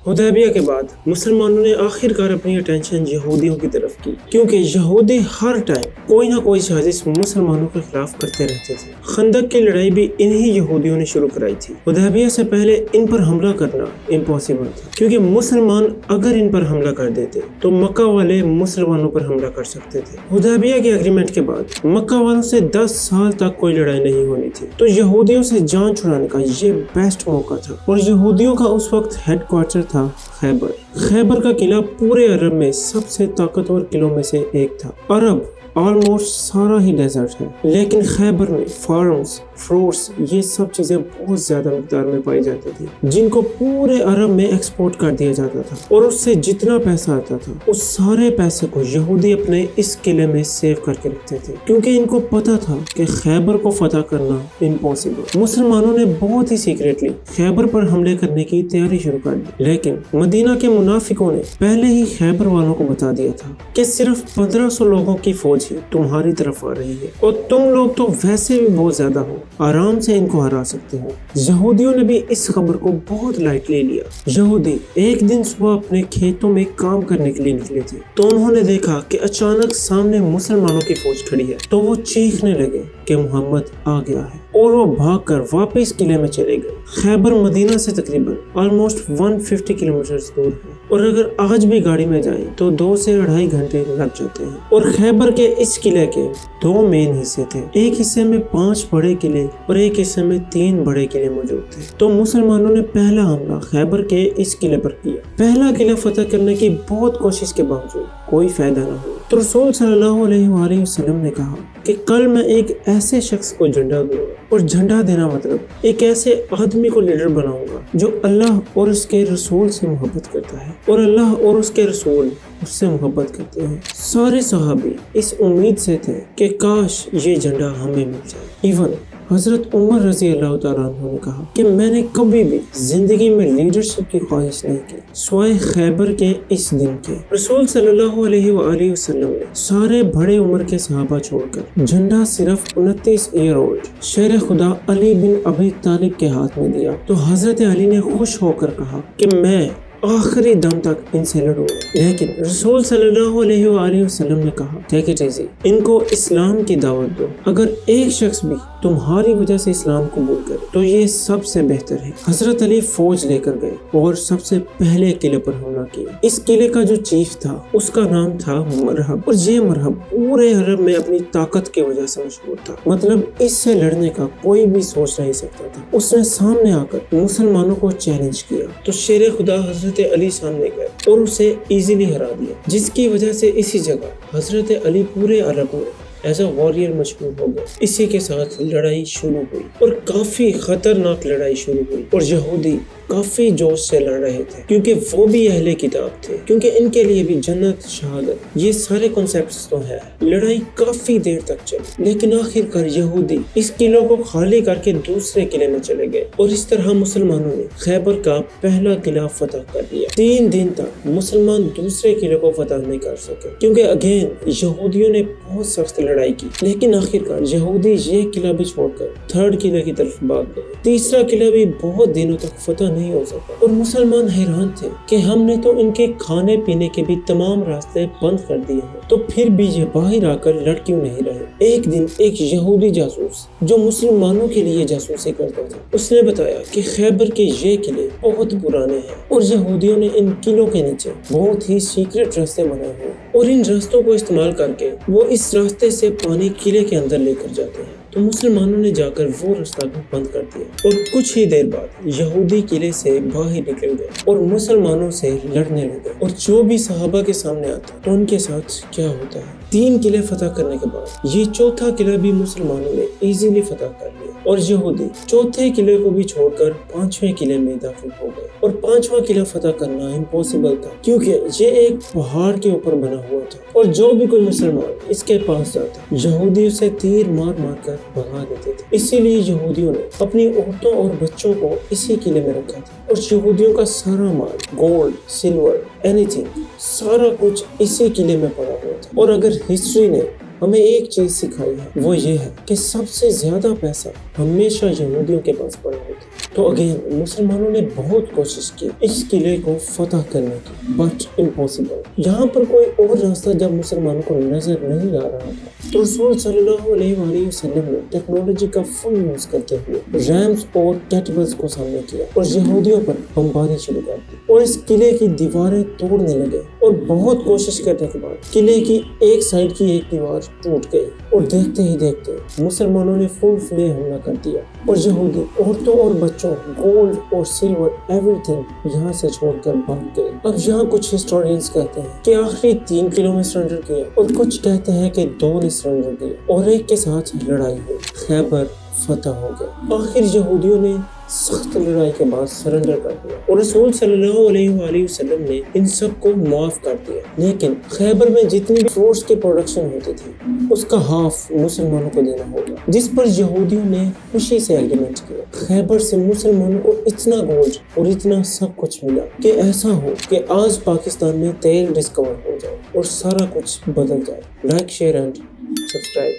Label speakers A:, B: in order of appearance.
A: हुदैबिया के बाद मुसलमानों ने आखिरकार अपनी अटेंशन यहूदियों की तरफ की, क्योंकि यहूदी हर टाइम कोई ना कोई साजिश मुसलमानों के खिलाफ करते रहते थे। खंदक की लड़ाई भी इन्हीं यहूदियों ने शुरू कराई थी। हुदैबिया से पहले इन पर हमला करना इम्पॉसिबल था, क्योंकि मुसलमान अगर इन पर हमला कर देते तो मक्का वाले मुसलमानों पर हमला कर सकते थे। हुदैबिया के एग्रीमेंट के बाद मक्का वालों से 10 साल तक कोई लड़ाई नहीं होनी थी, तो यहूदियों से जान छुड़ाने का ये बेस्ट मौका था। और यहूदियों का उस वक्त हेडक्वार्टर था खैबर का किला पूरे अरब में सबसे ताकतवर किलों में से एक था। अरब ऑलमोस्ट सारा ही डेजर्ट है, लेकिन खैबर में फार्म्स, फ्रूट्स, ये सब चीज़ें बहुत ज़्यादा मिकदार में पाई जाती थी, जिनको पूरे अरब में एक्सपोर्ट कर दिया जाता था। और उससे जितना पैसा आता था उस सारे पैसे को यहूदी अपने इस किले में सेव करके रखते थे, क्योंकि इनको पता था कि खैबर को फतह करना इम्पॉसिबल। मुसलमानों ने बहुत ही सीक्रेटली खैबर पर हमले करने की तैयारी शुरू कर दी, लेकिन मदीना के मुनाफिकों ने पहले ही खैबर वालों को बता दिया था कि सिर्फ 1500 लोगों की फौज तुम्हारी तरफ आ रही है, और तुम लोग तो वैसे भी बहुत ज्यादा हो, आराम से इनको हरा सकते हो। यहूदियों ने भी इस खबर को बहुत लाइटली लिया। यहूदी एक दिन सुबह अपने खेतों में काम करने के लिए निकले थे, तो उन्होंने देखा कि अचानक सामने मुसलमानों की फौज खड़ी है। तो वो चीखने लगे कि मुहम्मद आ गया है, और वो भागकर वापस किले में चले गए। खैबर मदीना से तकरीबन ऑलमोस्ट 150 किलोमीटर दूर है, और अगर आज भी गाड़ी में जाएं तो 2 से 2.5 घंटे लग जाते हैं। और खैबर के इस किले के 2 मेन हिस्से थे, एक हिस्से में 5 बड़े किले और एक हिस्से में 3 बड़े किले मौजूद थे। तो मुसलमानों ने पहला हमला खैबर के इस किले पर किया। पहला किला फतह करने की बहुत कोशिश के बावजूद कोई फायदा न हुआ, तो रसूल सल्लल्लाहु अलैहि वसल्लम ने कहा कि कल मैं एक ऐसे शख्स को झंडा दूंगा, और झंडा देना मतलब एक ऐसे आदमी को लीडर बनाऊंगा जो अल्लाह और उसके रसूल से मोहब्बत करता है, और अल्लाह और उसके रसूल उससे मोहब्बत करते हैं। सारे सहाबी इस उम्मीद से थे कि काश ये झंडा हमें मिल जाए। इवन हजरत उमर रजी अल्लाह तआला अन्हु ने कहा कि मैंने कभी भी जिंदगी में लीडरशिप की ख्वाहिश नहीं की सिवाय खैबर के इस दिन के। रसूल सल्लल्लाहु अलैहि वसल्लम ने सारे बड़े उम्र के सहाबा छोड़कर झंडा सिर्फ 29 ईयर ओल्ड शेर खुदा अली बिन अबी तालिब के हाथ में दिया, तो हजरत अली ने खुश होकर कहा कि मैं आखिरी दम तक इनसे लड़ूंगा। लेकिन रसूल सल्लल्लाहु अलैहि वसल्लम ने कहा, टेक इट इजी, इनको इस्लाम की दावत दो। अगर एक शख्स भी तुम्हारी वजह से इस्लाम कबूल करे तो ये सबसे बेहतर है। हजरत अली फौज लेकर गए और सबसे पहले किले पर हमला किया। इस किले का जो चीफ था उसका नाम था मरहब, और ये मरहब पूरे अरब में अपनी ताकत की वजह से मशहूर था। मतलब इससे लड़ने का कोई भी सोच नहीं सकता था। उसने सामने आकर मुसलमानों को चैलेंज किया, तो शेर खुदा हजरत अली सामने गए और उसे इजीली हरा दिया, जिसकी वजह से इसी जगह हजरत अली पूरे अरब में एज अ वॉरियर मशहूर हो गए। इसी के साथ लड़ाई शुरू हुई, और काफी खतरनाक लड़ाई शुरू हुई, और यहूदी काफी जोश से लड़ रहे थे, क्योंकि वो भी अहले किताब थे, क्योंकि इनके लिए भी जन्नत, शहादत, ये सारे कॉन्सेप्ट्स तो है। लड़ाई काफी देर तक चली, लेकिन आखिरकार यहूदी इस किले को खाली करके दूसरे किले में चले गए, और इस तरह मुसलमानों ने खैबर का पहला किला फतह कर लिया। 3 दिन तक मुसलमान दूसरे किले को फतह नहीं कर सके, क्योंकि अगेन यहूदियों ने बहुत सख्त लड़ाई की। लेकिन आखिरकार यहूदी ये किला भी छोड़कर 3rd किले की तरफ भाग गए। तीसरा किला भी बहुत दिनों तक फतह नहीं हो सका, और मुसलमान हैरान थे कि हमने तो इनके खाने पीने के भी तमाम रास्ते बंद कर दिए हैं, तो फिर भी ये बाहर आकर लड़ क्यों नहीं रहे। एक दिन एक यहूदी जासूस जो मुसलमानों के लिए जासूसी करता था, उसने बताया कि खैबर के ये किले बहुत पुराने हैं, और यहूदियों ने इन किलों के नीचे बहुत ही सीक्रेट रास्ते बनाए हुए, और इन रास्तों को इस्तेमाल करके वो इस रास्ते से पानी किले के अंदर लेकर जाते हैं। तो मुसलमानों ने जाकर वो रास्ता भी बंद कर दिया, और कुछ ही देर बाद यहूदी किले से बाहर निकल गए और मुसलमानों से लड़ने लगे। और जो भी सहाबा के सामने आता तो उनके साथ क्या होता है। 3 किले फतह करने के बाद ये चौथा किला भी मुसलमानों ने इजीली फतह कर लिया, और यहूदी चौथे किले को भी छोड़कर 5वें किले में दाखिल हो गए। और 5वां किला फतह करना इम्पॉसिबल था, क्योंकि ये एक पहाड़ के ऊपर बना हुआ था, और जो भी कोई मुसलमान इसके पास जाता यहूदी उसे तीर मार मार कर भगा देते थे। इसीलिए यहूदियों ने अपनी औरतों और बच्चों को इसी किले में रखा था, और यहूदियों का सारा माल, गोल्ड, सिल्वर, एनीथिंग, सारा कुछ इसी किले में पड़ा हुआ था। और अगर हिस्ट्री ने हमें एक चीज सिखाई है, वो ये है कि सबसे ज्यादा पैसा हमेशा यहूदियों के पास पड़ा होता है। तो अगेन मुसलमानों ने बहुत कोशिश की इस किले को फतह करने की, बट इम्पॉसिबल। यहाँ पर कोई और रास्ता जब मुसलमानों को नजर नहीं आ रहा था तो रसूल सल्लल्लाहु अलैहि वसल्लम ने टेक्नोलॉजी का फुल यूज करते हुए रैम्स और कैटबल्स को सामने किया और यहूदियों पर बमबारी शुरू कर दी और इस किले की दीवारें तोड़ने लगे। और बहुत कोशिश करने के बाद किले की एक साइड की एक दीवार टूट गई और देखते ही देखते मुसलमानों ने फुल फ्ले हमला कर दिया और यहूदी औरतों और बच्चों, गोल्ड और सिल्वर एवरीथिंग यहाँ से छोड़कर भाग गए। अब यहाँ कुछ हिस्टोरियंस कहते हैं कि आखिरी 3 किलो में सरेंडर किया और कुछ कहते हैं कि 2 ने सरेंडर किया और एक के साथ लड़ाई हुई, खैबर फतह हो गया। आखिर यहूदियों ने सख्त लड़ाई के बाद सरेंडर कर दिया और रसूल सल्लल्लाहु अलैहि वसल्लम ने इन सब को माफ कर दिया। लेकिन खैबर में जितनी भी फ्रूट्स की प्रोडक्शन होती थी उसका हाफ मुसलमानों को देना होगा, जिस पर यहूदियों ने खुशी से एग्रीमेंट किया। खैबर से मुसलमानों को इतना गोल्ड और इतना सब कुछ मिला कि ऐसा हो कि आज पाकिस्तान में तेल डिस्कवर हो जाए और सारा कुछ बदल जाए। Like, share and subscribe.